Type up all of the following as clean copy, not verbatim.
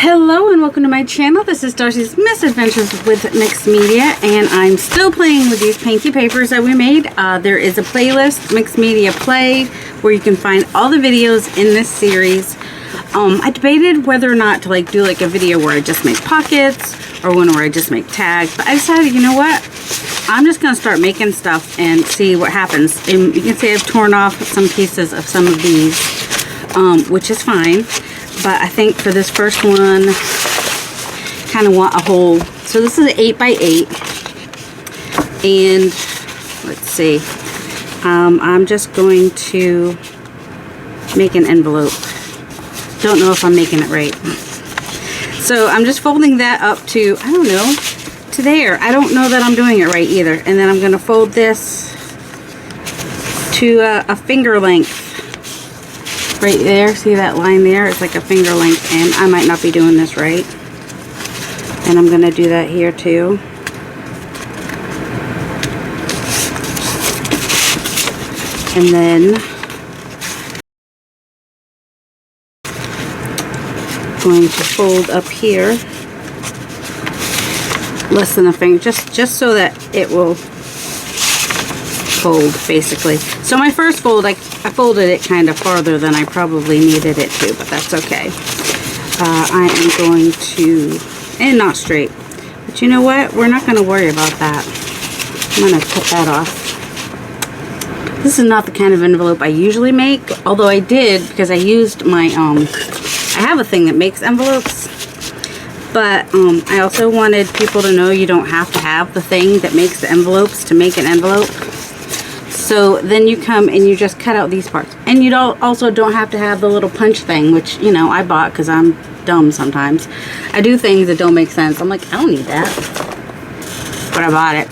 Hello and welcome to my channel. This is Darcy's Misadventures with Mixed Media, and I'm still playing with these painty papers that we made. There is a playlist, Mixed Media Play, where you can find all the videos in this series. I debated whether or not to do a video where I just make pockets or one where I just make tags, but I decided, you know what? I'm just going to start making stuff and see what happens. And you can see I've torn off some pieces of some of these, which is fine. But I think for this first one, kind of want a whole. So this is an 8x8, and let's see. I'm just going to make an envelope. Don't know if I'm making it right. So I'm just folding that up to, I don't know, to there. I don't know that I'm doing it right either. And then I'm going to fold this to a finger length. Right there, see that line there? It's like a finger length, and I might not be doing this right. And I'm going to do that here too. And then I'm going to fold up here less than a finger, just so that it will fold basically. So my first fold, I folded it kind of farther than I probably needed it to, but that's okay. I am going to, and not straight, but you know what? We're not going to worry about that. I'm going to cut that off. This is not the kind of envelope I usually make, although I did because I used my, I have a thing that makes envelopes, but I also wanted people to know you don't have to have the thing that makes the envelopes to make an envelope. So then you come and you just cut out these parts. And you also don't have to have the little punch thing, which, you know, I bought because I'm dumb sometimes. I do things that don't make sense. I'm like, I don't need that. But I bought it.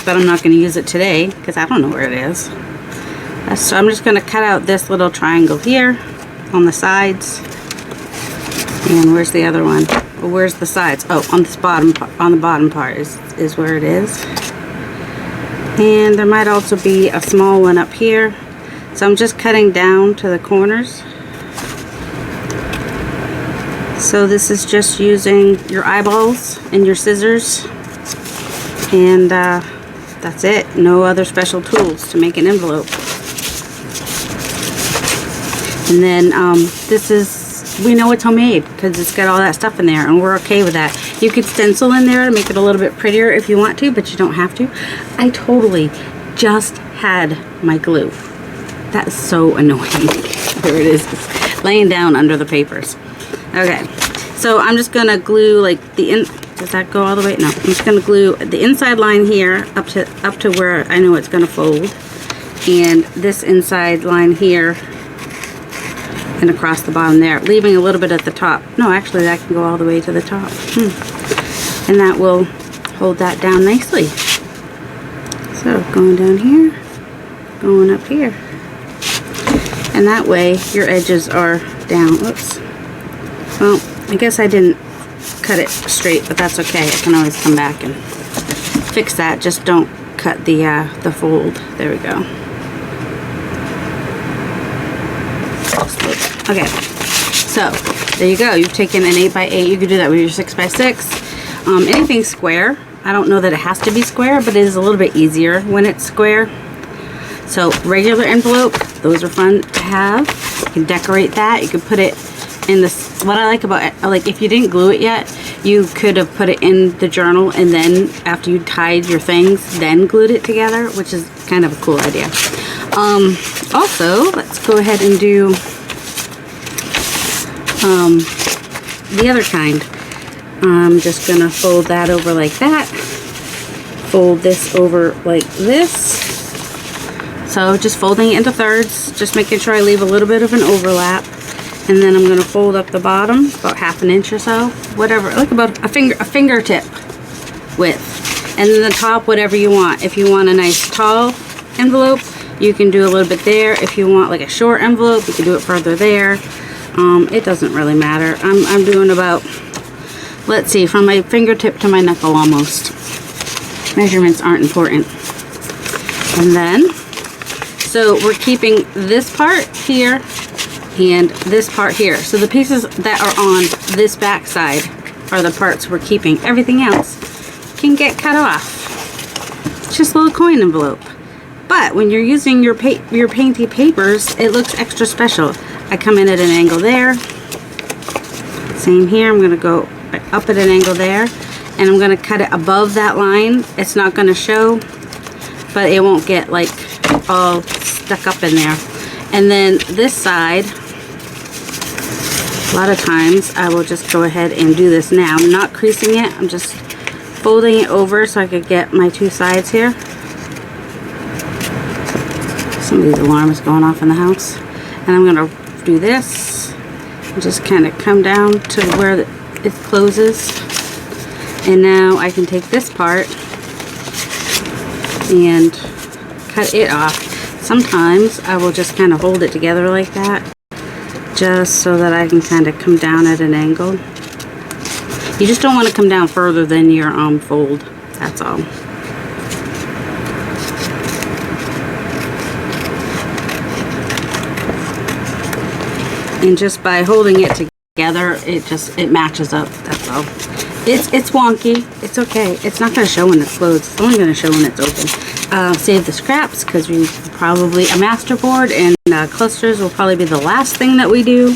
But I'm not going to use it today because I don't know where it is. So I'm just going to cut out this little triangle here on the sides. And where's the other one? Well, where's the sides? Oh, on this bottom, on the bottom part is where it is. And there might also be a small one up here. So I'm just cutting down to the corners. So this is just using your eyeballs and your scissors. And that's it. No other special tools to make an envelope. And then this is, we know it's homemade because it's got all that stuff in there, and we're okay with that. You could stencil in there to make it a little bit prettier if you want to, but you don't have to. I totally just had my glue. That is so annoying. There it is, it's laying down under the papers. Okay, so I'm just gonna glue does that go all the way? No, I'm just gonna glue the inside line here up to where I know it's gonna fold, and this inside line here and across the bottom there, leaving a little bit at the top. No, actually that can go all the way to the top. And that will hold that down nicely. So going down here, going up here. And that way your edges are down. Oops. Well, I guess I didn't cut it straight, but that's okay. I can always come back and fix that. Just don't cut the fold. There we go. Okay, so there you go. You've taken an 8x8. You could do that with your 6x6. Anything square. I don't know that it has to be square, but it is a little bit easier when it's square. So regular envelope, those are fun to have. You can decorate that. You could put it in this. What I like about it, if you didn't glue it yet, you could have put it in the journal, and then after you tied your things, then glued it together, which is kind of a cool idea. Also, let's go ahead and do the other kind. I'm just gonna fold that over like that, fold this over like this. So just folding it into thirds, just making sure I leave a little bit of an overlap, and then I'm gonna fold up the bottom about ½ an inch or so, whatever, like about a fingertip width, and then the top whatever you want. If you want a nice tall envelope, you can do a little bit there. If you want like a short envelope, you can do it further there. It doesn't really matter. I'm doing about, let's see, from my fingertip to my knuckle almost. Measurements aren't important. And then, so we're keeping this part here and this part here. So the pieces that are on this back side are the parts we're keeping. Everything else can get cut off. It's just a little coin envelope. But when you're using your painty papers, it looks extra special. I come in at an angle there. Same here. I'm going to go up at an angle there. And I'm going to cut it above that line. It's not going to show, but it won't get like all stuck up in there. And then this side, a lot of times I will just go ahead and do this now. I'm not creasing it. I'm just folding it over so I could get my two sides here. Somebody's alarm is going off in the house. And I'm going to do this and just kind of come down to where it closes. And now I can take this part and cut it off. Sometimes I will just kind of hold it together like that, just so that I can kind of come down at an angle. You just don't want to come down further than your fold, that's all. And just by holding it together, it matches up, that's all. It's wonky. It's okay. It's not going to show when it's closed. It's only going to show when it's open. Save the scraps because we probably, a masterboard and clusters will probably be the last thing that we do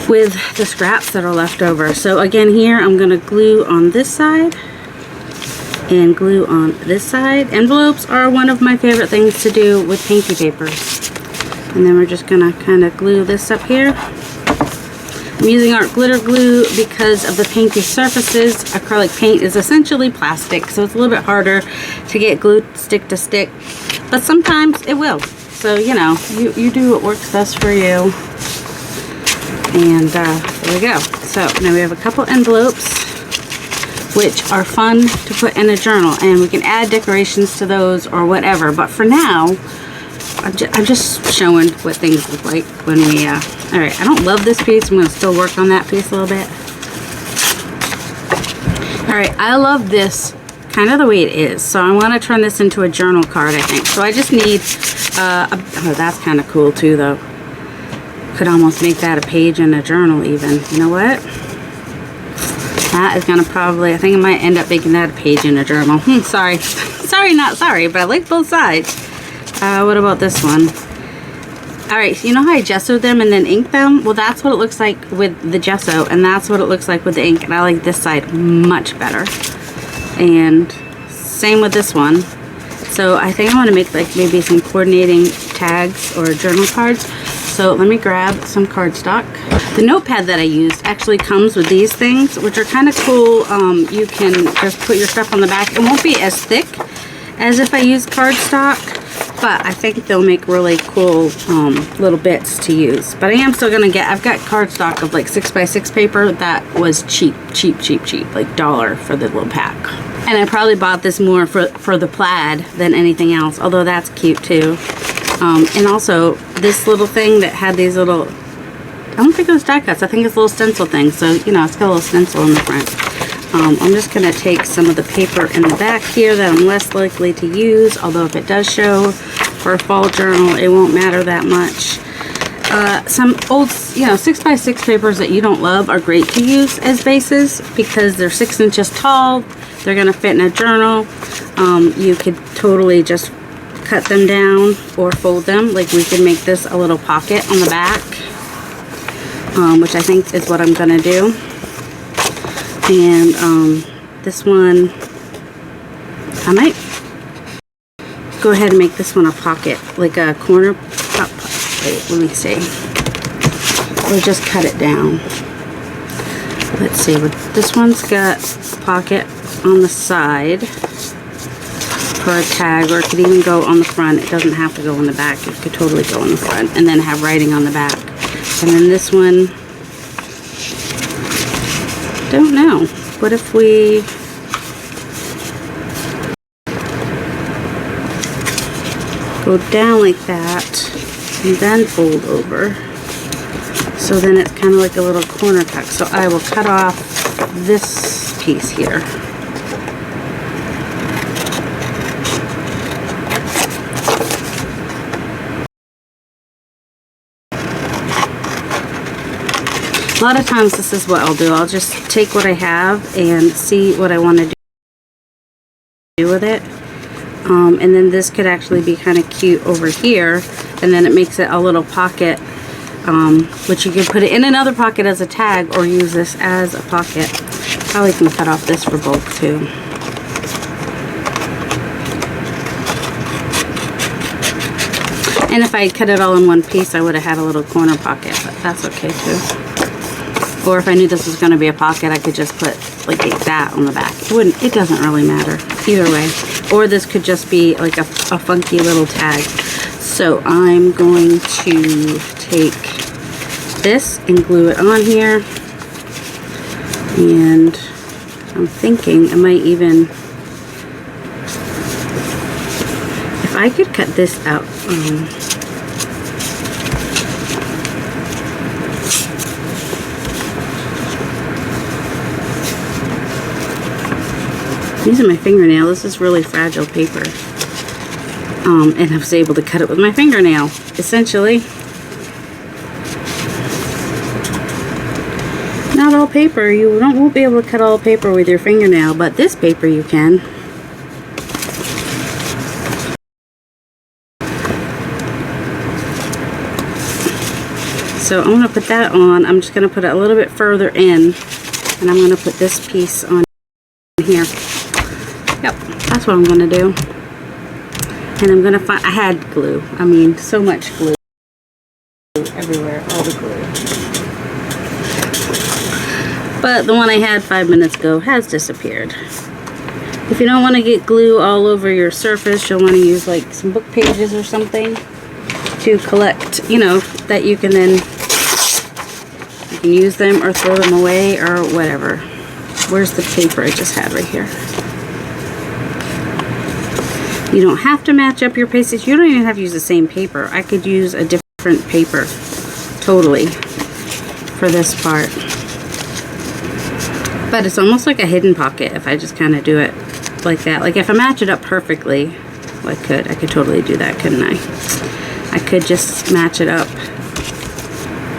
with the scraps that are left over. So again here, I'm going to glue on this side and glue on this side. Envelopes are one of my favorite things to do with painty papers. And then we're just going to kind of glue this up here. I'm using art glitter glue because of the painty surfaces. Acrylic paint is essentially plastic, so it's a little bit harder to get glued stick to stick, but sometimes it will. So, you know, you do what works best for you. And there we go. So now we have a couple envelopes, which are fun to put in a journal, and we can add decorations to those or whatever. But for now, I'm just showing what things look like when we, alright, I don't love this piece. I'm going to still work on that piece a little bit. Alright, I love this kind of the way it is. So I want to turn this into a journal card, I think. So I just need, oh, that's kind of cool too, though. Could almost make that a page in a journal even. You know what? That is going to probably, I think I might end up making that a page in a journal. Sorry. Sorry, not sorry, but I like both sides. What about this one? Alright, so you know how I gessoed them and then inked them? Well, that's what it looks like with the gesso, and that's what it looks like with the ink, and I like this side much better. And same with this one. So I think I want to make like maybe some coordinating tags or journal cards. So let me grab some cardstock. The notepad that I used actually comes with these things, which are kind of cool. You can just put your stuff on the back. It won't be as thick as if I use cardstock, but I think they'll make really cool little bits to use. But I am still gonna get, I've got cardstock of like 6x6 paper that was cheap, like $1 for the little pack. And I probably bought this more for the plaid than anything else, although that's cute too. And also this little thing that had these little, I don't think it was die cuts, I think it's a little stencil thing. So, you know, it's got a little stencil in the front. I'm just going to take some of the paper in the back here that I'm less likely to use, although if it does show for a fall journal, it won't matter that much. Some old, you know, 6x6 papers that you don't love are great to use as bases because they're 6 inches tall. They're going to fit in a journal. You could totally just cut them down or fold them. Like we could make this a little pocket on the back, which I think is what I'm going to do. And this one, I might go ahead and make this one a pocket, like a corner pop. Wait, let me see. Or just cut it down. Let's see, this one's got a pocket on the side for a tag, or it could even go on the front. It doesn't have to go on the back. It could totally go on the front and then have writing on the back. And then this one, don't know. What if we go down like that and then fold over? So then it's kind of like a little corner tuck. So I will cut off this piece here. A lot of times this is what I'll do. I'll just take what I have and see what I want to do with it. And then this could actually be kind of cute over here, and then it makes it a little pocket, which you can put it in another pocket as a tag or use this as a pocket. Probably can cut off this for bulk too. And if I had cut it all in one piece, I would have had a little corner pocket, but that's okay too. Or if I knew this was going to be a pocket, I could just put like that on the back. It doesn't really matter either way. Or this could just be like a funky little tag. So I'm going to take this and glue it on here. And I'm thinking I might even, if I could cut this out. Using my fingernail, this is really fragile paper. And I was able to cut it with my fingernail, essentially. Not all paper, you won't be able to cut all paper with your fingernail, but this paper you can. So I'm going to put that on. I'm just going to put it a little bit further in, and I'm going to put this piece on here. Yep, that's what I'm going to do. And I'm going to find, I had glue. I mean, so much glue everywhere, all the glue. But the one I had 5 minutes ago has disappeared. If you don't want to get glue all over your surface, you'll want to use like some book pages or something to collect, you know, that you can then, you can use them or throw them away or whatever. Where's the paper I just had right here? You don't have to match up your pages. You don't even have to use the same paper. I could use a different paper totally for this part. But it's almost like a hidden pocket if I just kind of do it like that. Like if I match it up perfectly, well, I could totally do that, couldn't I? I could just match it up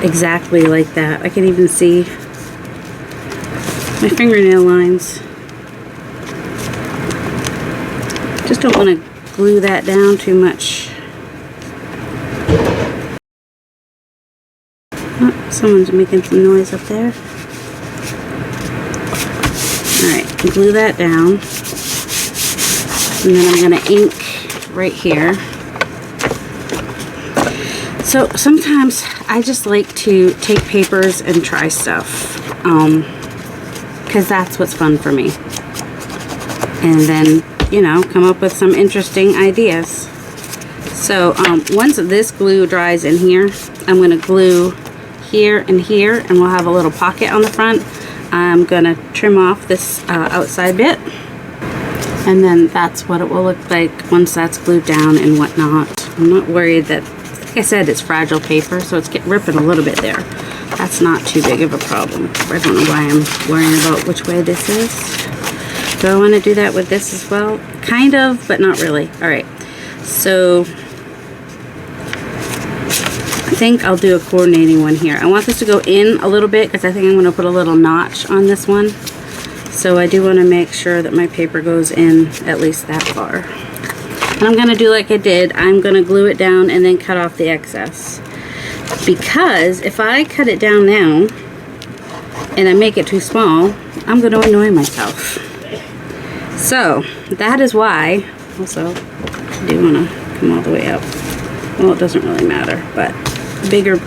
exactly like that. I can even see my fingernail lines. Just don't want to glue that down too much. Oh, someone's making some noise up there. Alright, glue that down. And then I'm going to ink right here. So sometimes I just like to take papers and try stuff. Because that's what's fun for me. And then, you know, come up with some interesting ideas. So once this glue dries in here, I'm going to glue here, and we'll have a little pocket on the front. I'm going to trim off this outside bit, and then that's what it will look like once that's glued down and whatnot. I'm not worried that, like I said, it's fragile paper, so it's ripping a little bit there. That's not too big of a problem. I don't know why I'm worrying about which way this is. Do I want to do that with this as well? Kind of, but not really. Alright, so I think I'll do a coordinating one here. I want this to go in a little bit because I think I'm going to put a little notch on this one. So I do want to make sure that my paper goes in at least that far. And I'm going to do like I did. I'm going to glue it down and then cut off the excess. Because if I cut it down now and I make it too small, I'm going to annoy myself. So that is why, also, I do want to come all the way up. Well, it doesn't really matter, but bigger,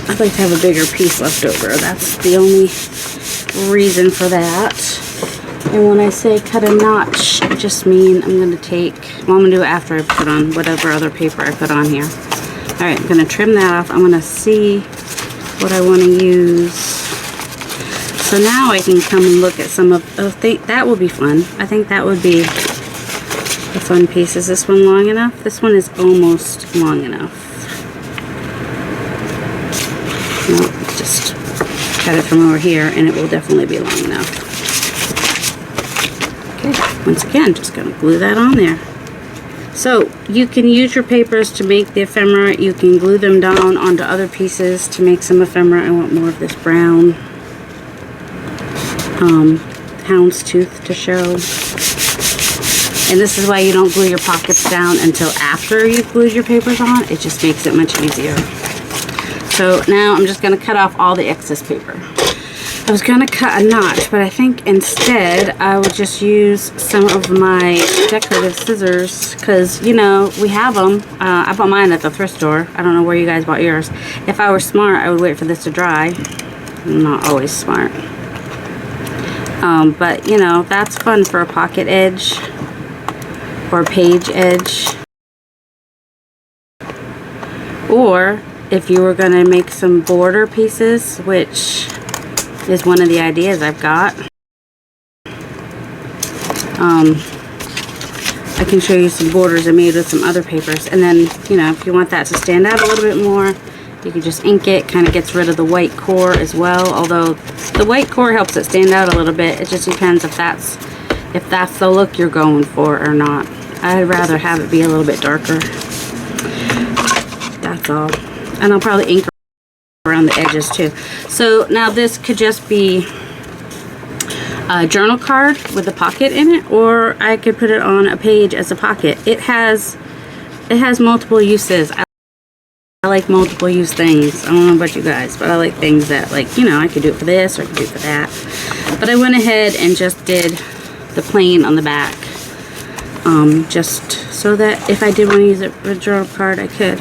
I'd like to have a bigger piece left over. That's the only reason for that. And when I say cut a notch, I just mean I'm going to take, well, I'm going to do it after I put on whatever other paper I put on here. Alright, I'm going to trim that off. I'm going to see what I want to use. So now I can come and look at some of, that will be fun. I think that would be a fun piece. Is this one long enough? This one is almost long enough. No, just cut it from over here and it will definitely be long enough. Okay, once again, just going to glue that on there. So you can use your papers to make the ephemera. You can glue them down onto other pieces to make some ephemera. I want more of this brown. houndstooth to show. And this is why you don't glue your pockets down until after you've glued your papers on. It just makes it much easier. So now I'm just going to cut off all the excess paper. I was going to cut a notch, but I think instead I would just use some of my decorative scissors because, you know, we have them. I bought mine at the thrift store. I don't know where you guys bought yours. If I were smart, I would wait for this to dry. I'm not always smart. But, you know, that's fun for a pocket edge or page edge. Or if you were going to make some border pieces, which is one of the ideas I've got. I can show you some borders I made with some other papers. And then, you know, if you want that to stand out a little bit more, you can just ink it. Kind of gets rid of the white core as well. Although the white core helps it stand out a little bit. It just depends if that's the look you're going for or not. I'd rather have it be a little bit darker. That's all. And I'll probably ink around the edges too. So now this could just be a journal card with a pocket in it, or I could put it on a page as a pocket. It has multiple uses. I like multiple use things. I don't know about you guys, but I like things that, like, you know, I could do it for this or I could do it for that. But I went ahead and just did the plain on the back, just so that if I did want to use it for a journal card, I could.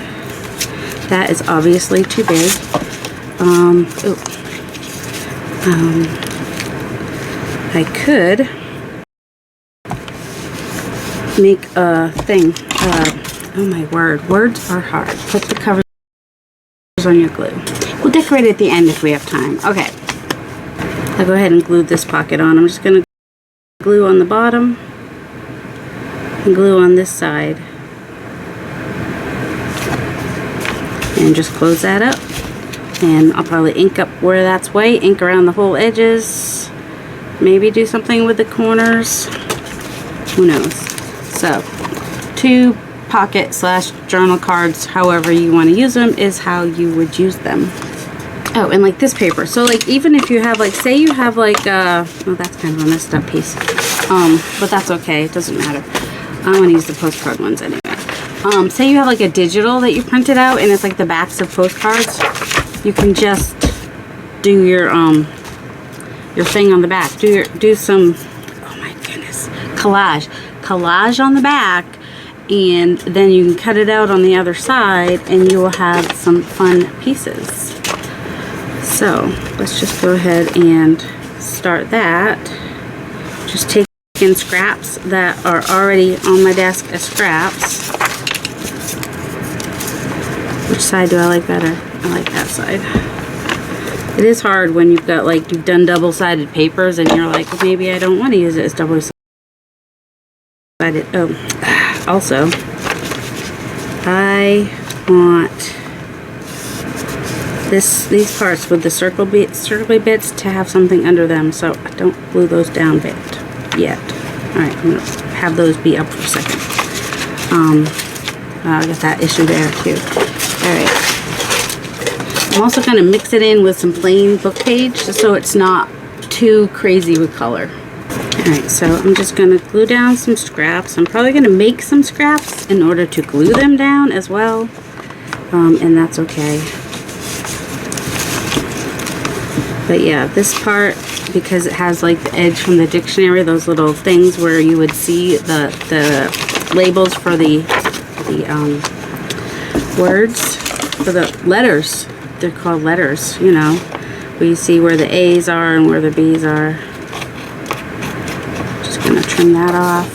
That is obviously too big. I could make a thing. Oh my word, words are hard. Put the covers on your glue. We'll decorate at the end if we have time. Okay, I'll go ahead and glue this pocket on. I'm just going to glue on the bottom and glue on this side. And just close that up. And I'll probably ink up where that's white, ink around the whole edges, maybe do something with the corners, who knows. So 2 pocket / journal cards, however you want to use them, is how you would use them. Oh, and like this paper, so like even if you have, like, say you have like well, that's kind of a messed up piece, but that's okay, it doesn't matter. I want to use the postcard ones anyway. Say you have like a digital that you printed out and it's like the backs of postcards. You can just do your thing on the back. Do some, oh my goodness, collage on the back, and then you can cut it out on the other side and you will have some fun pieces. So let's just go ahead and start that. Just taking scraps that are already on my desk as scraps. Which side do I like better? I like that side. It is hard when you've got, like, you've done double-sided papers and you're like, well, maybe I don't want to use it as double-sided. Oh, also, I want these parts with the circly bits to have something under them, so I don't glue those down yet. Alright, I'm going to have those be up for a second. I got that issue there too. Alright. I'm also going to mix it in with some plain book page so it's not too crazy with color. Alright, so I'm just going to glue down some scraps. I'm probably going to make some scraps in order to glue them down as well. And that's okay. But yeah, this part, because it has like the edge from the dictionary, those little things where you would see the labels for the words, for the letters. They're called letters, you know, where you see where the A's are and where the B's are. Just gonna trim that off.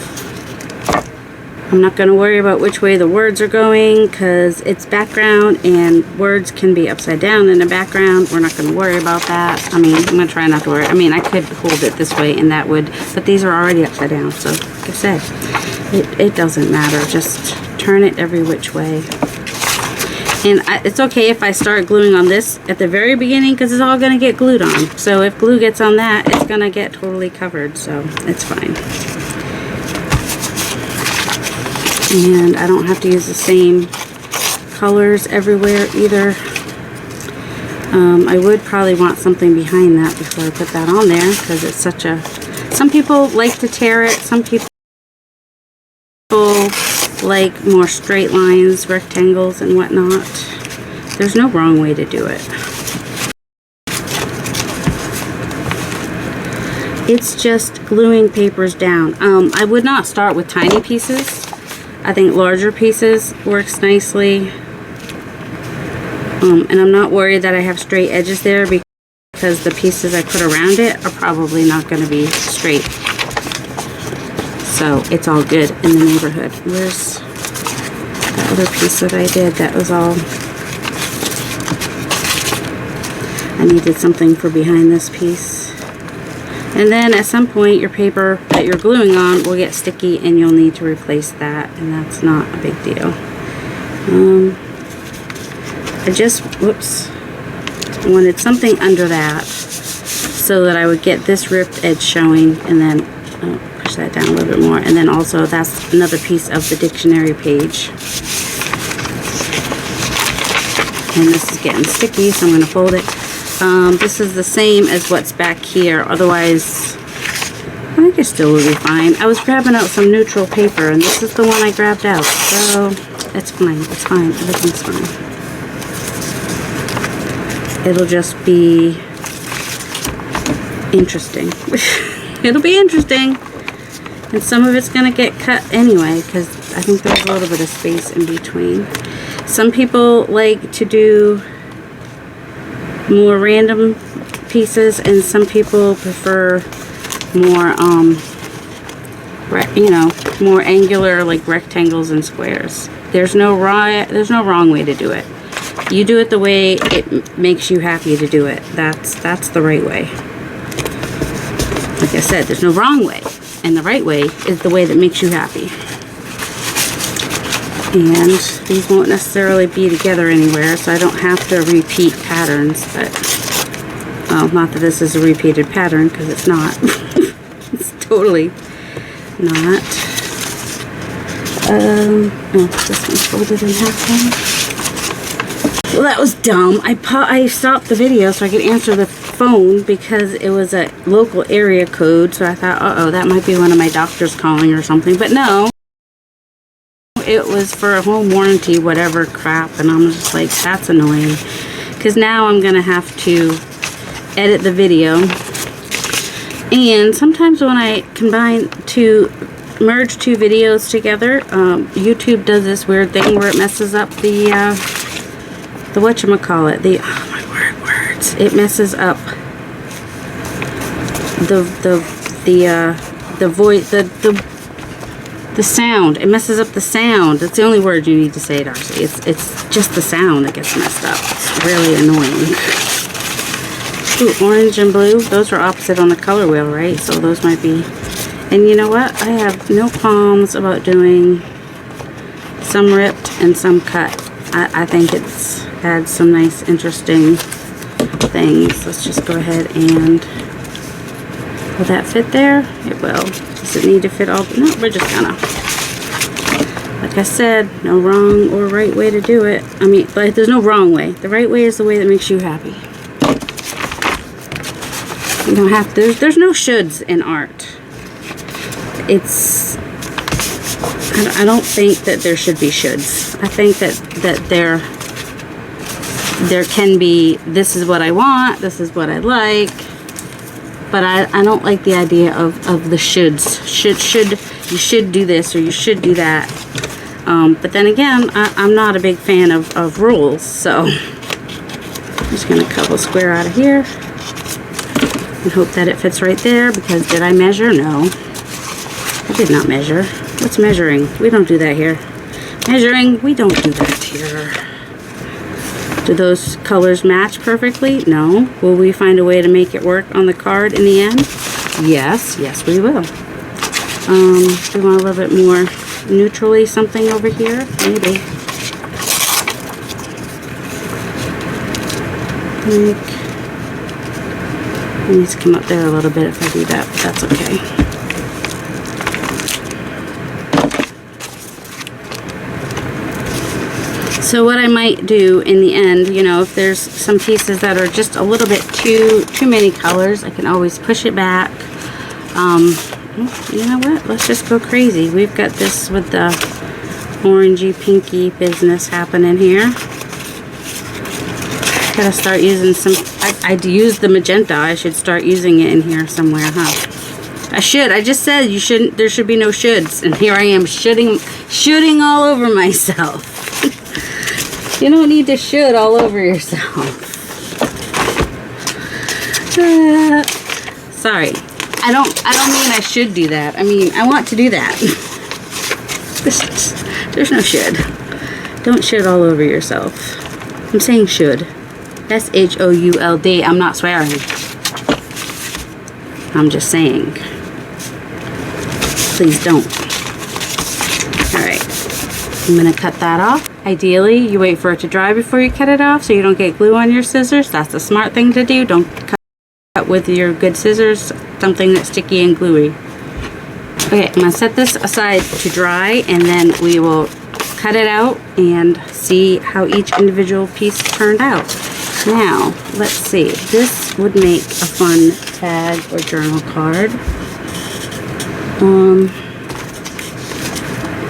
I'm not gonna worry about which way the words are going because it's background and words can be upside down in the background. We're not gonna worry about that. I mean, I'm gonna try not to worry. I mean, I could hold it this way and that would, but these are already upside down. So like I said, it doesn't matter. Just turn it every which way. And it's okay if I start gluing on this at the very beginning because it's all going to get glued on. So if glue gets on that, it's going to get totally covered. So it's fine. And I don't have to use the same colors everywhere either. I would probably want something behind that before I put that on there, because it's such a, some people like to tear it, some people like more straight lines, rectangles and whatnot. There's no wrong way to do it. It's just gluing papers down. I would not start with tiny pieces. I think larger pieces works nicely. And I'm not worried that I have straight edges there because the pieces I put around it are probably not going to be straight. So it's all good in the neighborhood. Where's the other piece that I did that was all... I needed something for behind this piece. And then at some point your paper that you're gluing on will get sticky and you'll need to replace that, and that's not a big deal. I just, whoops, wanted something under that so that I would get this ripped edge showing, and then push that down a little bit more, and then also that's another piece of the dictionary page. And this is getting sticky, so I'm going to fold it. This is the same as what's back here, otherwise I think it still will be fine. I was grabbing out some neutral paper, and this is the one I grabbed out, so it's fine, it's fine, everything's fine. It'll just be interesting. It'll be interesting, and some of it's going to get cut anyway, because I think there's a little bit of space in between. Some people like to do more random pieces, and some people prefer more, you know, more angular, like rectangles and squares. There's no wrong way to do it. You do it the way it makes you happy to do it. That's the right way. Like I said, there's no wrong way, and the right way is the way that makes you happy. And these won't necessarily be together anywhere, so I don't have to repeat patterns, but, well, not that this is a repeated pattern, because it's not. It's totally not. Oh, this one's folded in half then. Well, that was dumb. I stopped the video so I could answer the phone because it was a local area code, so I thought, uh-oh, that might be one of my doctors calling or something, but no. It was for a home warranty, whatever crap, and I'm just like, that's annoying. Because now I'm going to have to edit the video. And sometimes when I merge two videos together, YouTube does this weird thing where it messes up the whatchamacallit, oh my words, it messes up the sound. It messes up the sound. That's the only word you need to say, Darcy. It's just the sound that gets messed up. It's really annoying. Ooh, orange and blue. Those are opposite on the color wheel, right? So those might be... And you know what? I have no qualms about doing some ripped and some cut. I think it's adds some nice, interesting things. Let's just go ahead and... Will that fit there? It will. Does it need to fit all? No, we're just gonna. Like I said, no wrong or right way to do it. I mean, like, there's no wrong way. The right way is the way that makes you happy. You don't have to. There's no shoulds in art. It's... I don't think that there should be shoulds. I think that there can be, this is what I want, this is what I like. But I don't like the idea of the shoulds. You should do this or you should do that. But then again, I'm not a big fan of rules. So I'm just going to cut a square out of here. And hope that it fits right there, because did I measure? No. I did not measure. What's measuring? We don't do that here. Measuring? We don't do that here. Do those colors match perfectly? No. Will we find a way to make it work on the card in the end? Yes. Yes, we will. Do we want a little bit more neutrally something over here? Maybe. It needs to come up there a little bit if I do that, but that's okay. So what I might do in the end, you know, if there's some pieces that are just a little bit too many colors, I can always push it back. You know what? Let's just go crazy. We've got this with the orangey pinky business happening here. Gotta start using some, I'd use the magenta. I should start using it in here somewhere, huh? I should. I just said you shouldn't, there should be no shoulds. And here I am shooting all over myself. You don't need to should all over yourself. Sorry. I don't mean I should do that. I mean, I want to do that. There's no should. Don't should all over yourself. I'm saying should. S-H-O-U-L-D. I'm not swearing. I'm just saying. Please don't. Alright. I'm going to cut that off. Ideally, you wait for it to dry before you cut it off so you don't get glue on your scissors. That's the smart thing to do. Don't cut with your good scissors something that's sticky and gluey. Okay, I'm going to set this aside to dry, and then we will cut it out and see how each individual piece turned out. Now, let's see. This would make a fun tag or journal card.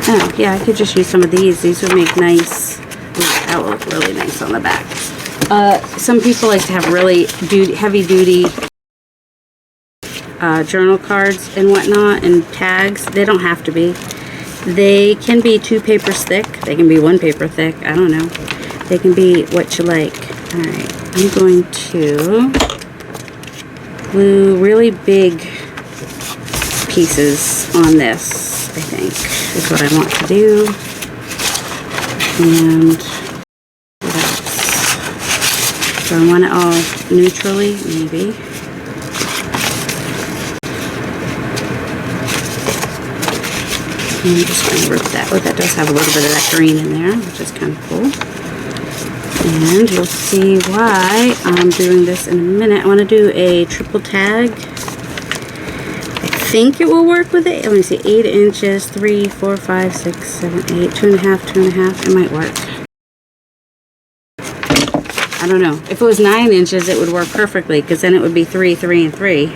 Oh, yeah, I could just use some of these. These would make nice. Ooh, that will look really nice on the back. Some people like to have really heavy-duty journal cards and whatnot, and tags. They don't have to be. They can be 2 papers thick. They can be 1 paper thick. I don't know. They can be what you like. Alright, I'm going to glue really big pieces on this, I think, is what I want to do. And what else? So I want it all neutrally, maybe. I'm just going to rip that. Oh, that does have a little bit of that green in there, which is kind of cool. And you'll see why I'm doing this in a minute. I want to do a triple tag. I think it will work with it. Let me see, 8 inches, 3, 4, 5, 6, 7, 8, 2.5, 2.5. It might work. I don't know. If it was 9 inches, it would work perfectly, because then it would be 3, 3, and 3.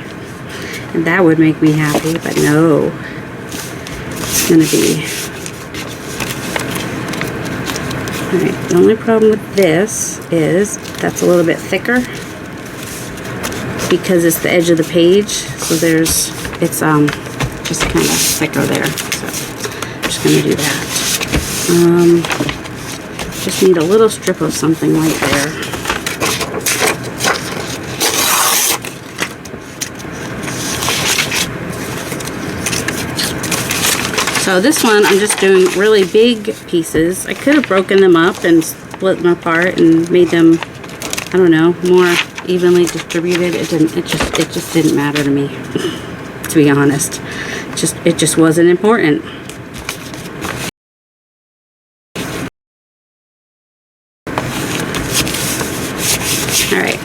And that would make me happy, but no. It's going to be... Alright, the only problem with this is that's a little bit thicker because it's the edge of the page, so it's just kind of thicker there. So I'm just going to do that. Just need a little strip of something right there. So this one, I'm just doing really big pieces. I could have broken them up and split them apart and made them, I don't know, more evenly distributed. It just didn't matter to me, to be honest. It just wasn't important. All right.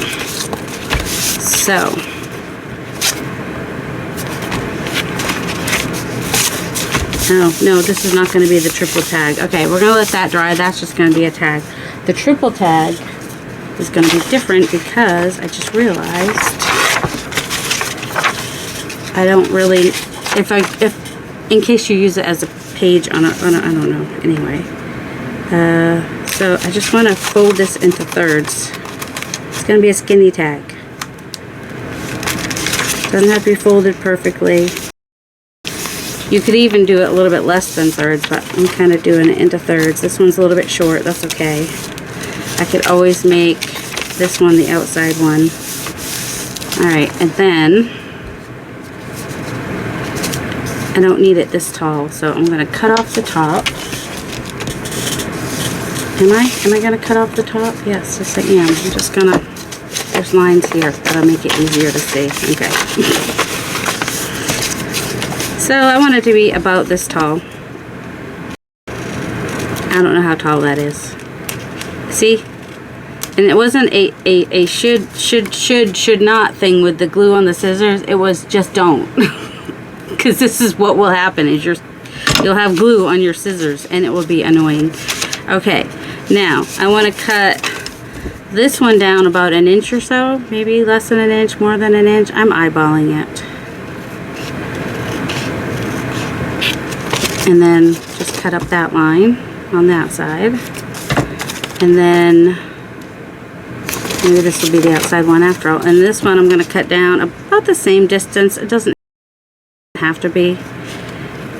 So. Oh, no, this is not going to be the triple tag. Okay, we're going to let that dry. That's just going to be a tag. The triple tag is going to be different because I just realized I don't really, if in case you use it as a page on a I don't know, anyway. So I just want to fold this into thirds. It's going to be a skinny tag. Doesn't have to be folded perfectly. You could even do it a little bit less than thirds, but I'm kind of doing it into thirds. This one's a little bit short. That's okay. I could always make this one the outside one. Alright, and then I don't need it this tall, so I'm going to cut off the top. Am I going to cut off the top? Yes, yes I am. I'm just going to, there's lines here. That'll make it easier to see. Okay. So I want it to be about this tall. I don't know how tall that is. See? And it wasn't a should not thing with the glue on the scissors. It was just don't. Because this is what will happen is you'll have glue on your scissors and it will be annoying. Okay, Now, I want to cut this one down about an inch or so, maybe less than an inch, more than an inch. I'm eyeballing it. And then just cut up that line on that side. And then maybe this will be the outside one after all. And this one I'm going to cut down about the same distance. It doesn't have to be.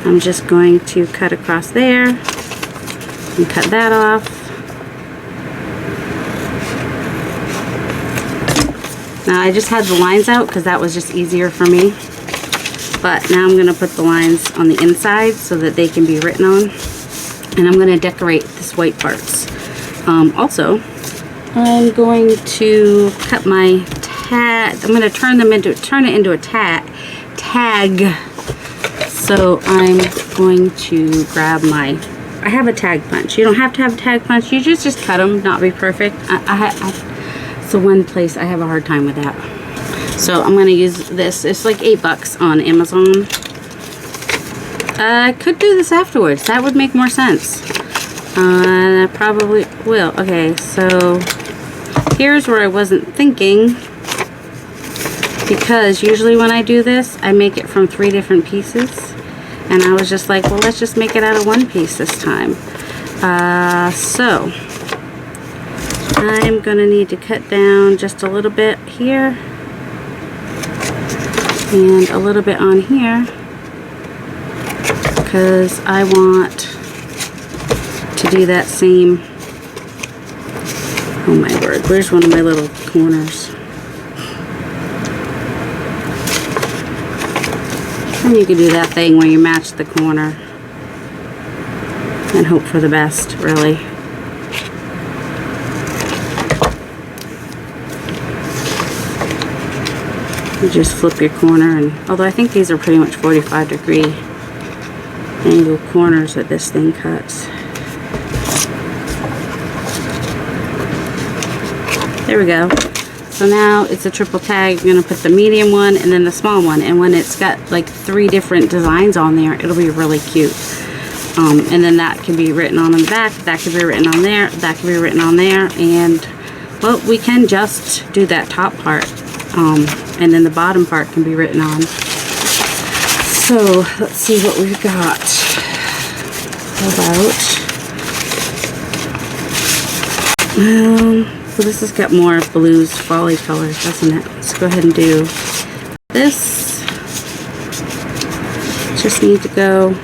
I'm just going to cut across there and cut that off. Now I just had the lines out because that was just easier for me. But now I'm going to put the lines on the inside so that they can be written on. And I'm going to decorate this white parts. Also, I'm going to cut my tag. I'm going to turn it into a tag. So I'm going to grab my, I have a tag punch. You don't have to have a tag punch. You just cut them, not be perfect. It's the one place I have a hard time with that. So I'm going to use this. It's like $8 on Amazon. I could do this afterwards. That would make more sense. I probably will. Okay, so here's where I wasn't thinking, because usually when I do this, I make it from 3 different pieces. And I was just like, well, let's just make it out of 1 piece this time. So I'm going to need to cut down just a little bit here. And a little bit on here. Because I want to do that same, oh my word, where's one of my little corners? And you can do that thing where you match the corner and hope for the best, really. You just flip your corner, and although I think these are pretty much 45-degree angle corners that this thing cuts. There we go. So now it's a triple tag. You're going to put the medium one and then the small one. And when it's got like 3 different designs on there, it'll be really cute. And then that can be written on the back. That can be written on there. That can be written on there. And, well, we can just do that top part. And then the bottom part can be written on. So let's see what we've got. So this has got more blues, folly colors, doesn't it? Let's go ahead and do this. Just need to go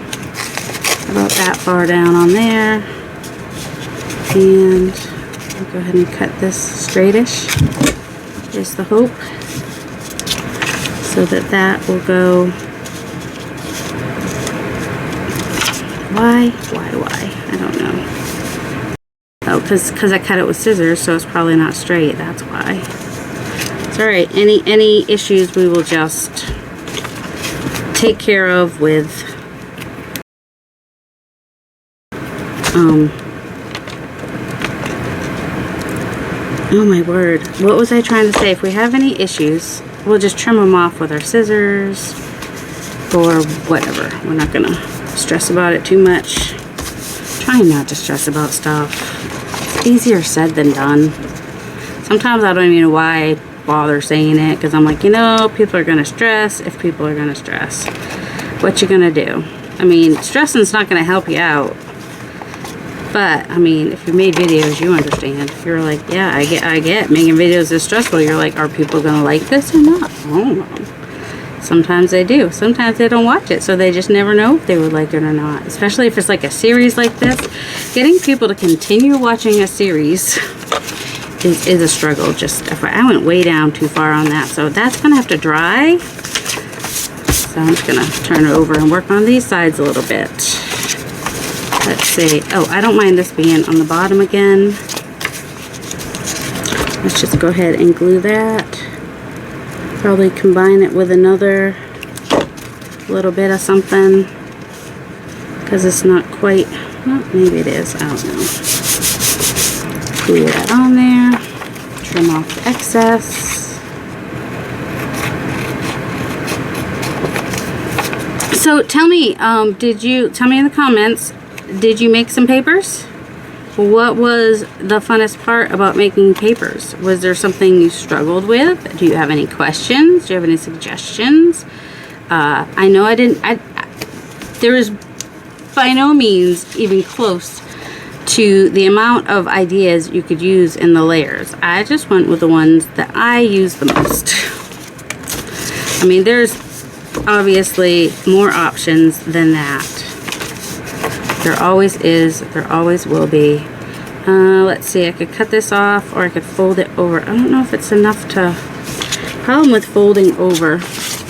about that far down on there. And I'll go ahead and cut this straightish. Is the hope. So that will go. Why? I don't know. Oh, because I cut it with scissors, so it's probably not straight. That's why. It's alright. Any issues we will just take care of with oh my word. What was I trying to say? If we have any issues, we'll just trim them off with our scissors or whatever. We're not gonna stress about it too much. Trying not to stress about stuff. It's easier said than done. Sometimes I don't even know why I bother saying it, because I'm like, you know, people are gonna stress. If people are gonna stress, what you gonna do? I mean, stressing's not gonna help you out. But, I mean, if you made videos, you understand. If you're like, yeah, I get making videos is stressful. You're like, are people going to like this or not? I don't know. Sometimes they do. Sometimes they don't watch it, so they just never know if they would like it or not. Especially if it's like a series like this. Getting people to continue watching a series is a struggle. Just, I went way down too far on that. So that's going to have to dry. So I'm just going to turn it over and work on these sides a little bit. Let's see. Oh, I don't mind this being on the bottom again. Let's just go ahead and glue that. Probably combine it with another little bit of something, because it's not quite, well, maybe it is, I don't know. Glue that on there. Trim off the excess. So tell me, tell me in the comments, did you make some papers? what was the funnest part about making papers? Was there something you struggled with? Do you have any questions? Do you have any suggestions? I know there is by no means even close to the amount of ideas you could use in the layers. I just went with the ones that I use the most. I mean, there's obviously more options than that. There always is, there always will be. Let's see, I could cut this off or I could fold it over. I don't know if it's enough to... Problem with folding over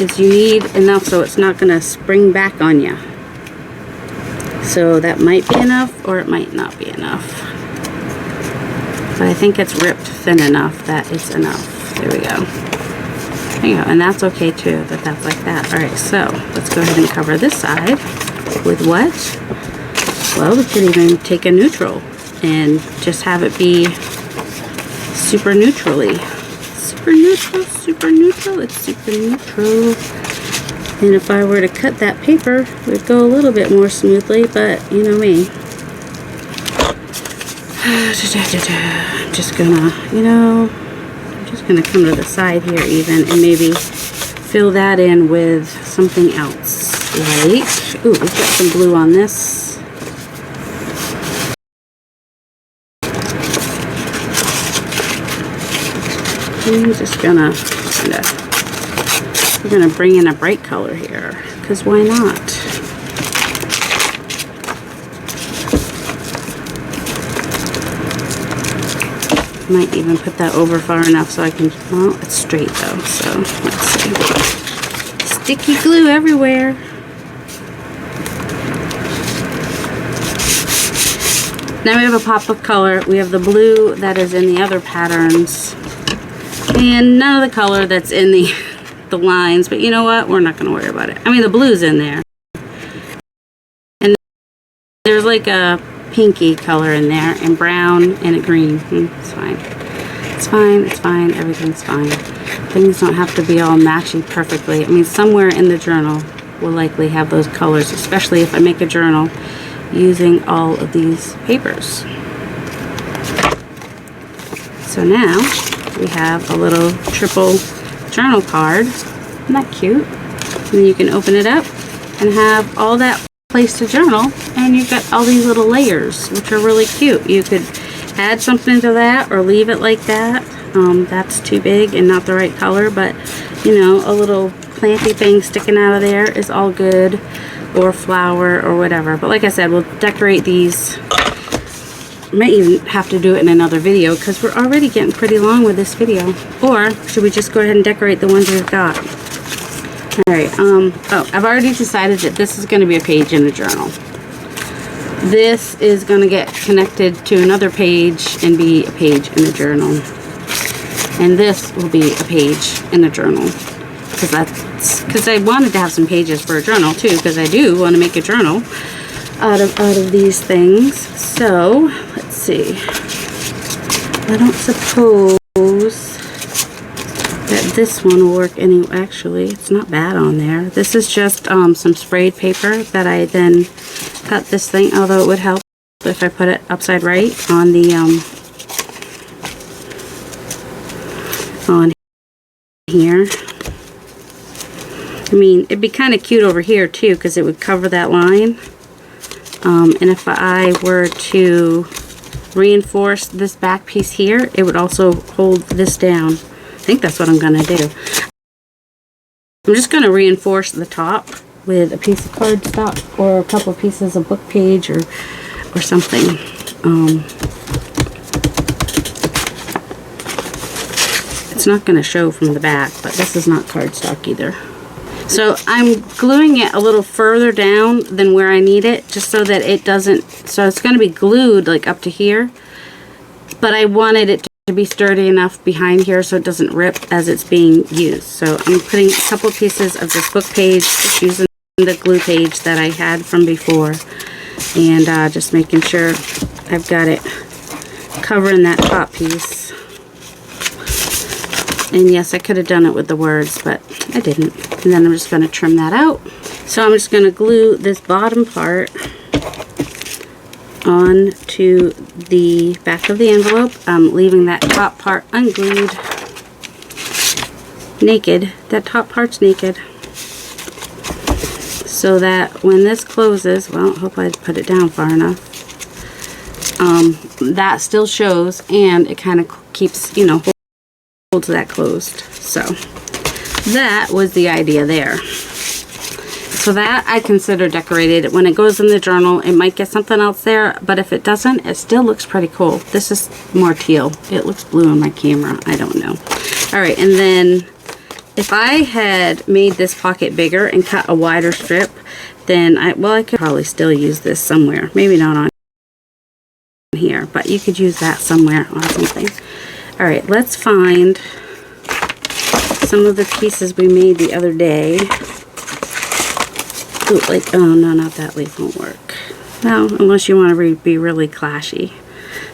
is you need enough so it's not going to spring back on you. So that might be enough or it might not be enough. But I think it's ripped thin enough that it's enough. There we go. There you go. And that's okay too, that that's like that. Alright, so let's go ahead and cover this side with what? Well, we could even take a neutral and just have it be super neutrally. Super neutral, super neutral. It's super neutral. And if I were to cut that paper, it would go a little bit more smoothly, but you know me. I'm just gonna, I'm just gonna come to the side here even and maybe fill that in with something else. Like, ooh, we've got some blue on this. I'm just gonna we're gonna bring in a bright color here, because why not? Might even put that over far enough so I can, well, it's straight though, so let's see. Sticky glue everywhere. Now we have a pop of color. We have the blue that is in the other patterns. And none of the color that's in the lines, but you know what? We're not going to worry about it. I mean, the blue's in there. And there's like a pinky color in there, and brown, and a green. It's fine. It's fine, it's fine, everything's fine. Things don't have to be all matching perfectly. I mean, somewhere in the journal will likely have those colors, especially if I make a journal using all of these papers. So now we have a little triple journal card. Isn't that cute? And then you can open it up and have all that place to journal, and you've got all these little layers, which are really cute. You could add something to that or leave it like that. That's too big and not the right color, but you know, a little planty thing sticking out of there is all good, or flower or whatever. But like I said, we'll decorate these. Might even have to do it in another video because we're already getting pretty long with this video. Or should we just go ahead and decorate the ones we've got? Alright, oh, I've already decided that this is going to be a page in a journal. This is going to get connected to another page and be a page in a journal. And this will be a page in a journal. Because I wanted to have some pages for a journal too, because I do want to make a journal out of these things. So let's see. I don't suppose that this one will work anyway. Actually, it's not bad on there. This is just some sprayed paper that I then cut this thing, although it would help if I put it upside right on the on here. I mean, it'd be kind of cute over here too, because it would cover that line. And if I were to reinforce this back piece here, it would also hold this down. I think that's what I'm going to do. I'm just going to reinforce the top with a piece of cardstock or a couple of pieces of book page or something. It's not going to show from the back, but this is not cardstock either. So I'm gluing it a little further down than where I need it, just so that it doesn't, so it's going to be glued like up to here, but I wanted it to be sturdy enough behind here so it doesn't rip as it's being used. So I'm putting a couple pieces of this book page, just using the glue page that I had from before, and just making sure I've got it covering that top piece. And yes, I could have done it with the words, but I didn't. And then I'm just going to trim that out. So I'm just going to glue this bottom part onto the back of the envelope. I'm leaving that top part unglued. Naked. That top part's naked. So that when this closes, well, I hope I put it down far enough. That still shows, and it kind of keeps, you know, holds that closed. So that was the idea there. So that I consider decorated. When it goes in the journal, it might get something else there, but if it doesn't, it still looks pretty cool. This is more teal. It looks blue on my camera. I don't know. All right, and then if I had made this pocket bigger and cut a wider strip, then I could probably still use this somewhere. Maybe not on here, but you could use that somewhere on something. All right, let's find some of the pieces we made the other day. Ooh, like, oh no, not that leaf won't work. Well, unless you want to be really clashy,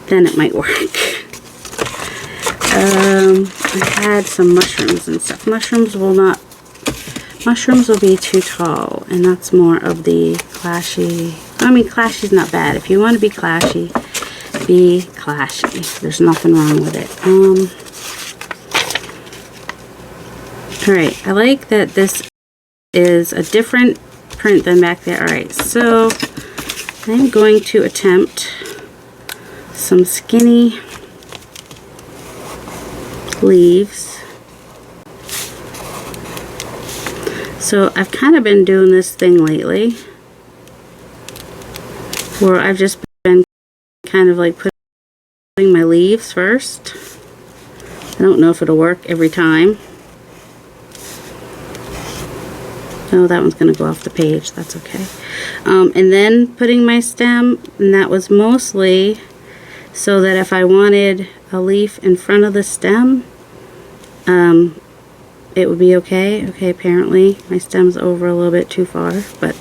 then it might work. I had some mushrooms and stuff. Mushrooms will be too tall, and that's more of the clashy. I mean, clashy's not bad. If you want to be clashy, be clashy. There's nothing wrong with it. Alright, I like that this is a different print than back there. Alright, so I'm going to attempt some skinny leaves. So I've kind of been doing this thing lately where I've just been kind of like putting my leaves first. I don't know if it'll work every time. Oh, that one's going to go off the page. That's okay. And then putting my stem, and that was mostly so that if I wanted a leaf in front of the stem, it would be okay. Okay, apparently my stem's over a little bit too far, but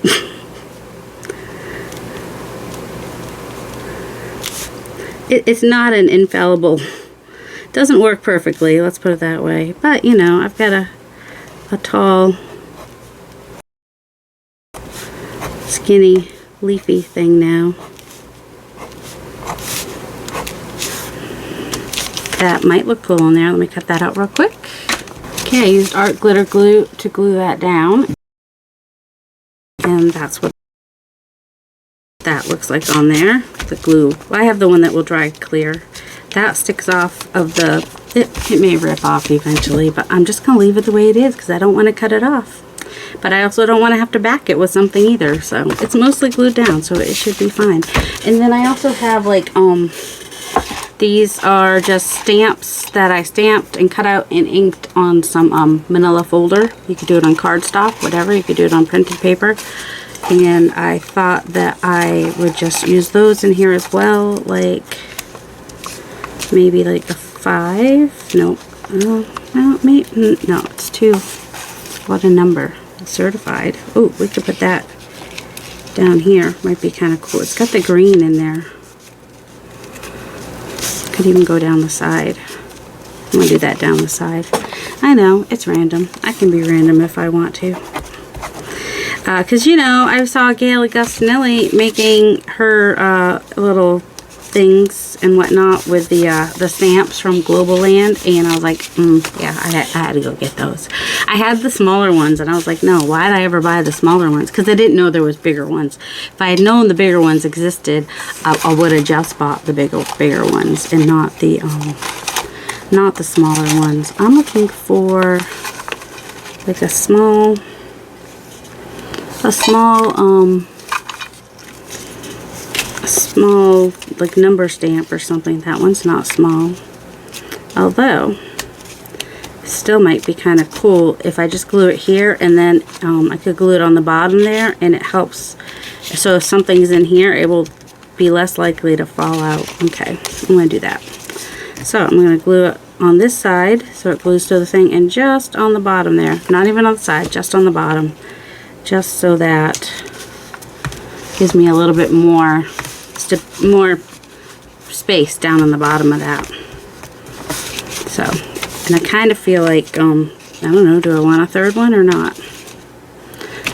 it's not an infallible, doesn't work perfectly, let's put it that way. But, you know, I've got a tall, skinny, leafy thing now. That might look cool on there. Let me cut that out real quick. Okay, I used art glitter glue to glue that down. And that's what that looks like on there. The glue. Well, I have the one that will dry clear. That sticks off of the, it may rip off eventually, but I'm just going to leave it the way it is because I don't want to cut it off. But I also don't want to have to back it with something either. So it's mostly glued down, so it should be fine. And then I also have like, these are just stamps that I stamped and cut out and inked on some manila folder. You could do it on cardstock, whatever. You could do it on printed paper. And I thought that I would just use those in here as well. Like, maybe like a 5. Nope. No, maybe, no, it's 2. What a number. Certified. Oh, we could put that down here. Might be kind of cool. It's got the green in there. Could even go down the side. I'm going to do that down the side. I know, it's random. I can be random if I want to. Because, you know, I saw Gail Augustinelli making her little things and whatnot with the stamps from Global Land, and I was like, yeah, I had to go get those. I had the smaller ones, and I was like, no, why did I ever buy the smaller ones? Because I didn't know there was bigger ones. If I had known the bigger ones existed, I would have just bought the bigger ones and not the smaller ones. I'm looking for like a small like number stamp or something. That one's not small, although it still might be kind of cool if I just glue it here, and then I could glue it on the bottom there, and it helps, so if something's in here it will be less likely to fall out. Okay, I'm going to do that. So I'm going to glue it on this side so it glues to the thing, and just on the bottom there, not even on the side, just on the bottom, just so that gives me a little bit more space down on the bottom of that. So, and I kind of feel like, I don't know, do I want a third one or not?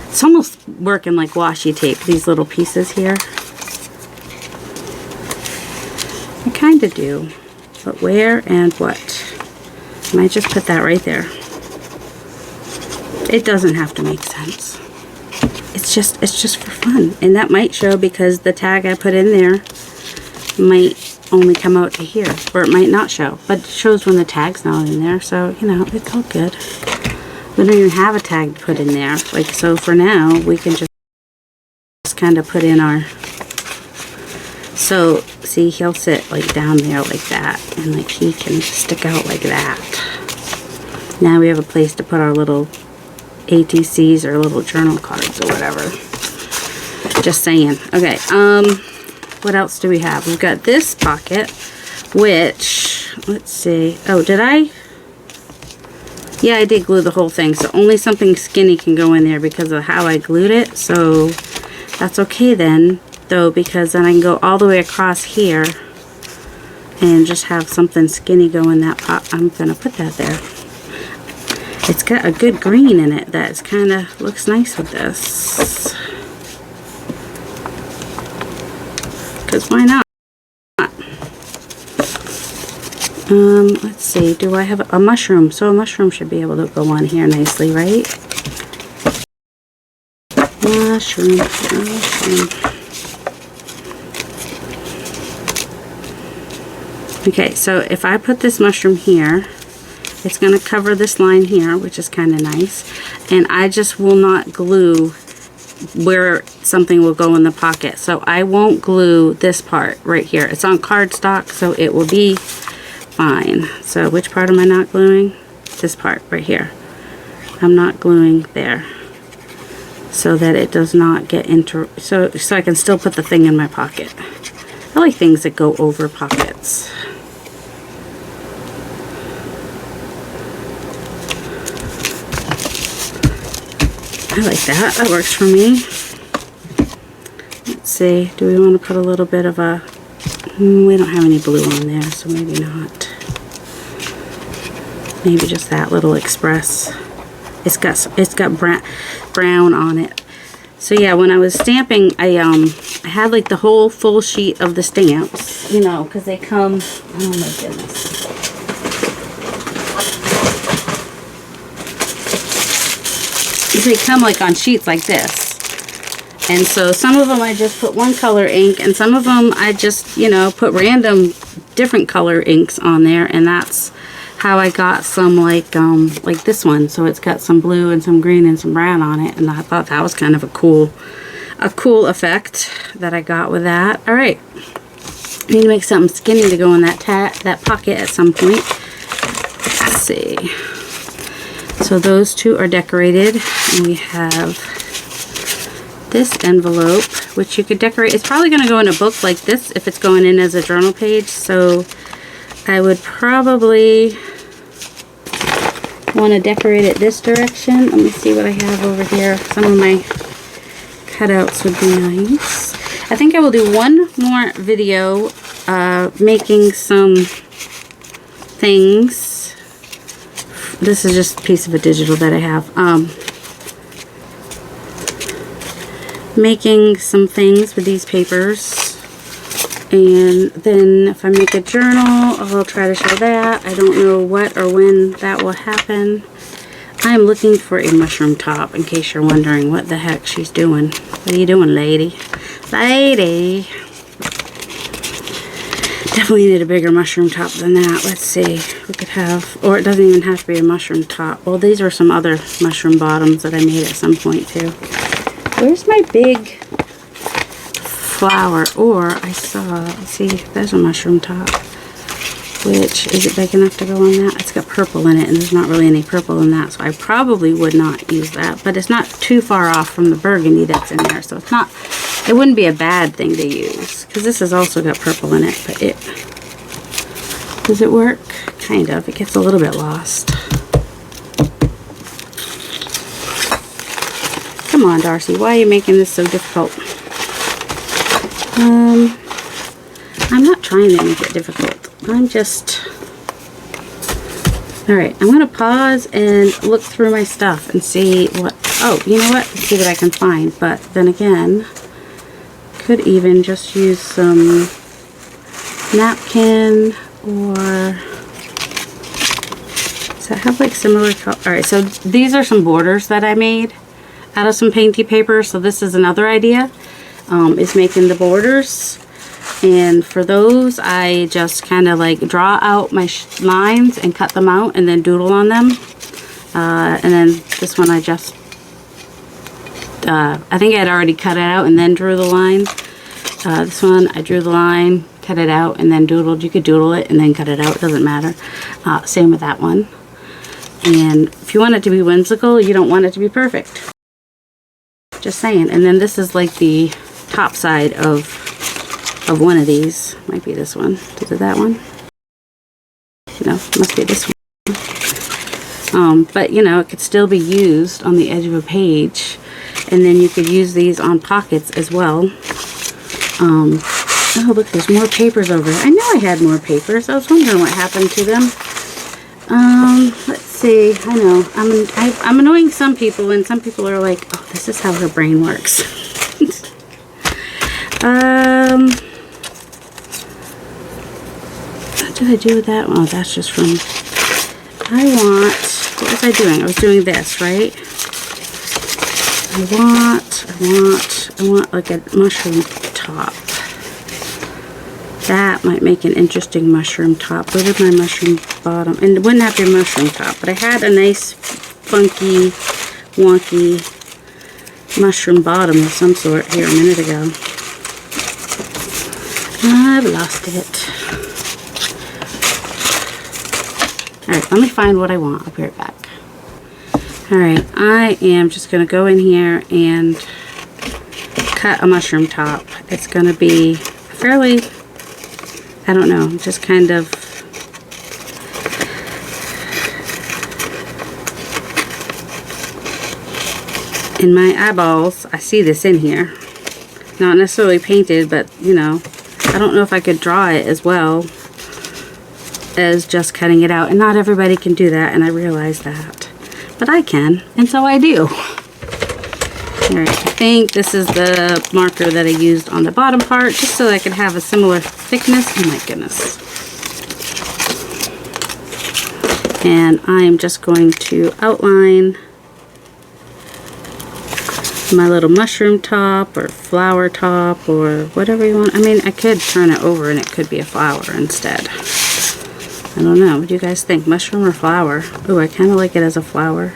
It's almost working like washi tape, these little pieces here. I kind of do. But where and what? I might just put that right there. It doesn't have to make sense. It's just for fun. And that might show because the tag I put in there might only come out to here. Or it might not show. But it shows when the tag's not in there. So, you know, it's all good. We don't even have a tag to put in there. Like, so for now, we can just kind of put in our... So, see, he'll sit like down there like that. And like he can stick out like that. Now we have a place to put our little ATCs or little journal cards or whatever. Just saying. Okay, what else do we have? We've got this pocket, which, let's see. Oh, did I? Yeah, I did glue the whole thing. So only something skinny can go in there because of how I glued it. So that's okay then, though, because then I can go all the way across here and just have something skinny go in that pot. I'm going to put that there. It's got a good green in it that kind of looks nice with this. Because why not? Let's see. Do I have a mushroom? So a mushroom should be able to go on here nicely, right? Mushroom. Okay, so if I put this mushroom here, it's going to cover this line here, which is kind of nice. And I just will not glue where something will go in the pocket. So I won't glue this part right here. It's on cardstock, so it will be fine. So which part am I not gluing? This part right here. I'm not gluing there. So that it does not get into... So I can still put the thing in my pocket. I like things that go over pockets. I like that. That works for me. Let's see. Do we want to put a little bit of a... we don't have any blue on there, so maybe not. Maybe just that little express. It's got brown on it. So yeah, when I was stamping, I had like the whole full sheet of the stamps, you know, because they come... oh my goodness. They come like on sheets like this, and so some of them I just put one color ink, and some of them I just, you know, put random different color inks on there, and that's how I got some like this one. So it's got some blue and some green and some brown on it, and I thought that was kind of a cool effect that I got with that. All right, I need to make something skinny to go in that pocket at some point. Let's see. So those two are decorated, and we have this envelope, which you could decorate. It's probably going to go in a book like this if it's going in as a journal page. So I would probably want to decorate it this direction. Let me see what I have over here. Some of my cutouts would be nice. I think I will do one more video making some things. This is just a piece of a digital that I have. Making some things with these papers. And then if I make a journal, I'll try to show that. I don't know what or when that will happen. I'm looking for a mushroom top, in case you're wondering what the heck she's doing. What are you doing, lady? Lady! Definitely need a bigger mushroom top than that. Let's see. We could have, or it doesn't even have to be a mushroom top. Well, these are some other mushroom bottoms that I made at some point too. Where's my big flower? Or I saw, see, there's a mushroom top. Which, is it big enough to go on that? It's got purple in it, and there's not really any purple in that, so I probably would not use that. But it's not too far off from the burgundy that's in there, so it's not, it wouldn't be a bad thing to use. Because this has also got purple in it, but it, does it work? Kind of. It gets a little bit lost. Come on, Darcy, why are you making this so difficult? I'm not trying to make it difficult. I'm just... Alright, I'm going to pause and look through my stuff and see what... Oh, you know what? Let's see what I can find. But then again, could even just use some napkin, or does that have like similar color? Alright, so these are some borders that I made out of some painty paper. So this is another idea, is making the borders. And for those, I just kind of like draw out my lines and cut them out and then doodle on them. And then this one I just, I think I had already cut it out and then drew the line. This one I drew the line, cut it out, and then doodled. You could doodle it and then cut it out, it doesn't matter. Same with that one. And if you want it to be whimsical, you don't want it to be perfect. Just saying. And then this is like the top side of one of these. Might be this one. Is it that one? No, it must be this one. But you know, it could still be used on the edge of a page, and then you could use these on pockets as well. Oh look, there's more papers over there. I know I had more papers. I was wondering what happened to them. Let's see. I know I'm annoying some people, and some people are like, oh, this is how her brain works. What did I do with that one? Oh, that's just from, what was I doing? I was doing this, right? I want like a mushroom top. That might make an interesting mushroom top. Where did my mushroom bottom? And it wouldn't have to be a mushroom top, but I had a nice, funky, wonky mushroom bottom of some sort here a minute ago. I've lost it. Alright, let me find what I want. I'll be right back. Alright, I am just going to go in here and cut a mushroom top. It's going to be fairly, I don't know, just kind of in my eyeballs. I see this in here. Not necessarily painted, but you know, I don't know if I could draw it as well as just cutting it out, and not everybody can do that, and I realize that, but I can, and so I do. Alright, I think this is the marker that I used on the bottom part, just so I could have a similar thickness. Oh my goodness. And I'm just going to outline my little mushroom top or flower top or whatever you want. I mean, I could turn it over and it could be a flower instead. I don't know. What do you guys think? Mushroom or flower? Oh, I kind of like it as a flower.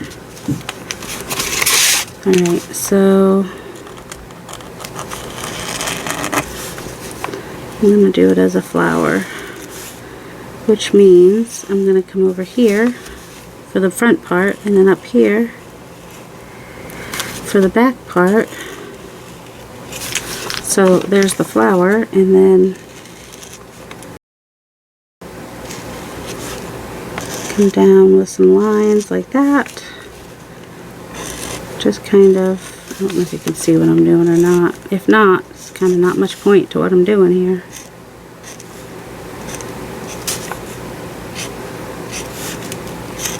Alright, so I'm going to do it as a flower, which means I'm going to come over here for the front part, and then up here for the back part. So there's the flower, and then come down with some lines like that. Just kind of, I don't know if you can see what I'm doing or not. If not, it's kind of not much point to what I'm doing here.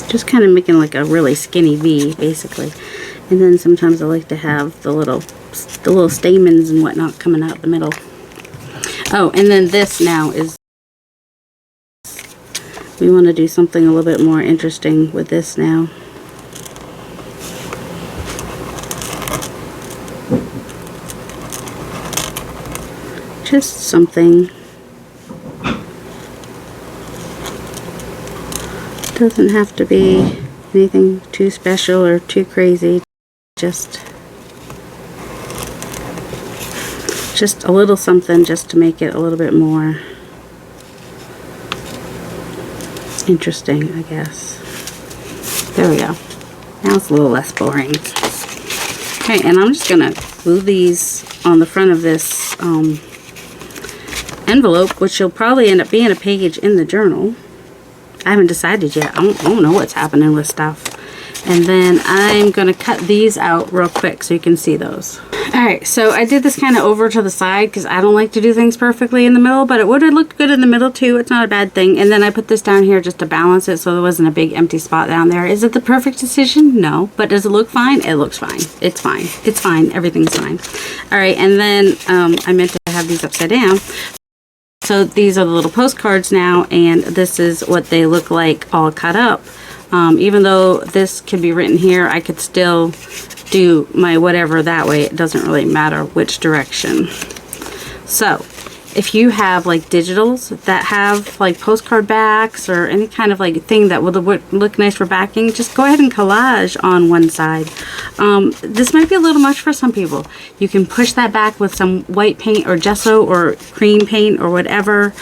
Just kind of making like a really skinny V, basically. And then sometimes I like to have the little stamens and whatnot coming out the middle. Oh, and then this now is, we want to do something a little bit more interesting with this now. Just something. Doesn't have to be anything too special or too crazy. Just a little something just to make it a little bit more interesting, I guess. There we go. Now it's a little less boring. Okay, and I'm just gonna glue these on the front of this envelope, which will probably end up being a page in the journal. I haven't decided yet. I don't know what's happening with stuff. And then I'm going to cut these out real quick so you can see those. Alright, so I did this kind of over to the side because I don't like to do things perfectly in the middle, but it would have looked good in the middle too. It's not a bad thing. And then I put this down here just to balance it so there wasn't a big empty spot down there. Is it the perfect decision? No. But does it look fine? It looks fine. It's fine. It's fine. Everything's fine. Alright, and then I meant to have these upside down. So these are the little postcards now, and this is what they look like all cut up. Even though this could be written here, I could still do my whatever that way. It doesn't really matter which direction. So if you have like digitals that have like postcard backs or any kind of like thing that would look nice for backing, just go ahead and collage on one side. This might be a little much for some people. You can push that back with some white paint or gesso or cream paint or whatever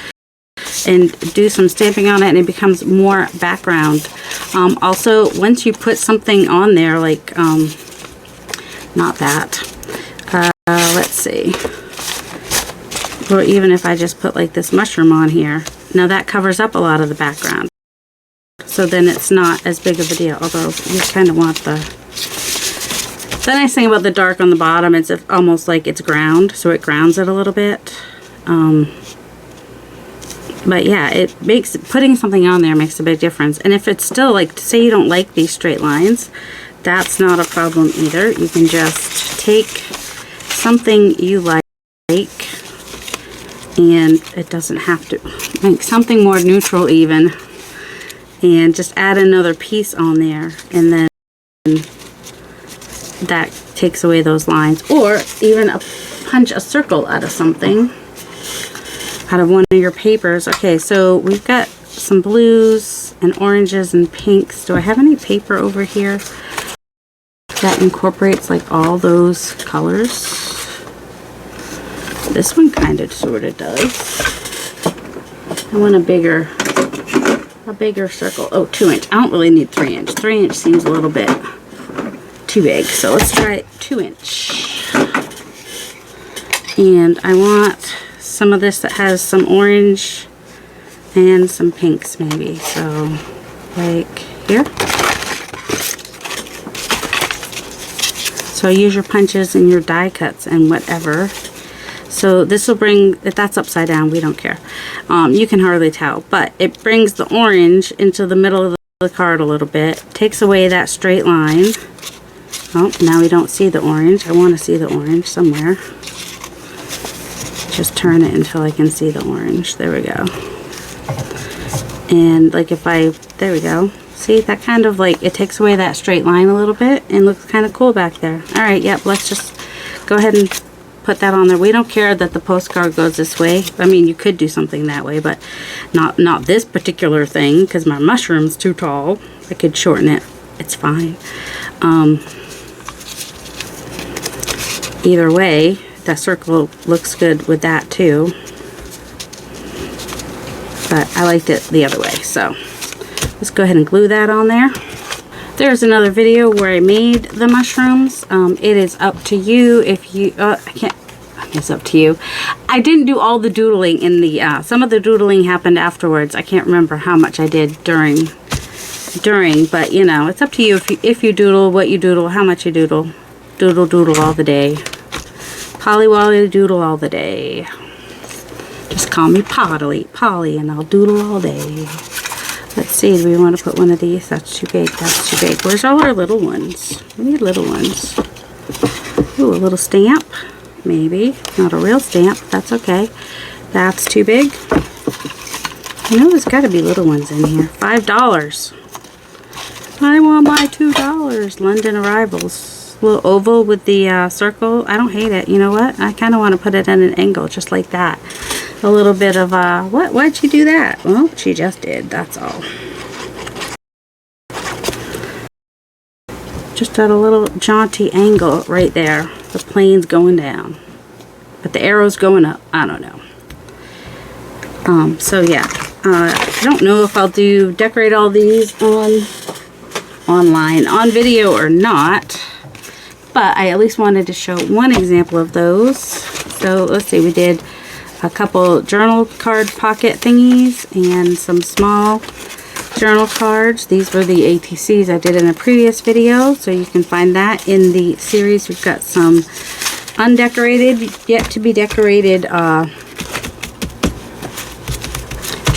and do some stamping on it, and it becomes more background. Also, once you put something on there, like not that, let's see, or even if I just put like this mushroom on here, now that covers up a lot of the background, so then it's not as big of a deal. Although you kind of want the nice thing about the dark on the bottom, it's almost like it's ground, so it grounds it a little bit. But yeah, it makes, putting something on there makes a big difference. And if it's still like, say you don't like these straight lines, that's not a problem either. You can just take something you like, and it doesn't have to, make something more neutral even, and just add another piece on there, and then that takes away those lines. Or even punch a circle out of something, out of one of your papers. Okay, so we've got some blues and oranges and pinks. Do I have any paper over here that incorporates like all those colors? This one kind of sort of does. I want a bigger circle. Oh, 2-inch. I don't really need 3-inch. 3-inch seems a little bit too big. So let's try 2-inch. And I want some of this that has some orange and some pinks maybe. So like here. So use your punches and your die cuts and whatever. So this will bring, if that's upside down, we don't care. You can hardly tell, but it brings the orange into the middle of the card a little bit, takes away that straight line. Oh, now we don't see the orange. I want to see the orange somewhere. Just turn it until I can see the orange. There we go. And like if I, there we go. See, that kind of like, it takes away that straight line a little bit and looks kind of cool back there. All right, yep, let's just go ahead and put that on there. We don't care that the postcard goes this way. I mean, you could do something that way, but not this particular thing, because my mushroom's too tall. I could shorten it. It's fine. Either way, that circle looks good with that too. But I liked it the other way, so let's go ahead and glue that on there. There's another video where I made the mushrooms. It is up to you if you, I can't, it's up to you. I didn't do all the doodling in the, some of the doodling happened afterwards. I can't remember how much I did during, but you know, it's up to you if you doodle, what you doodle, how much you doodle. Doodle all the day. Polly doodle all the day. Just call me Polly, and I'll doodle all day. Let's see, do we want to put one of these? That's too big, that's too big. Where's all our little ones? We need little ones. Ooh, a little stamp, maybe. Not a real stamp, that's okay. That's too big. I know there's got to be little ones in here. $5. I want my $2. London Arrivals. Little oval with the circle. I don't hate it. You know what? I kind of want to put it at an angle, just like that. A little bit of, why'd she do that? Well, she just did, that's all. Just at a little jaunty angle right there. The plane's going down, but the arrow's going up. I don't know. So yeah, I don't know if I'll decorate all these online, on video or not. But I at least wanted to show one example of those. So let's see, we did a couple journal card pocket thingies and some small journal cards. These were the ATCs I did in a previous video, so you can find that in the series. We've got some undecorated, yet to be decorated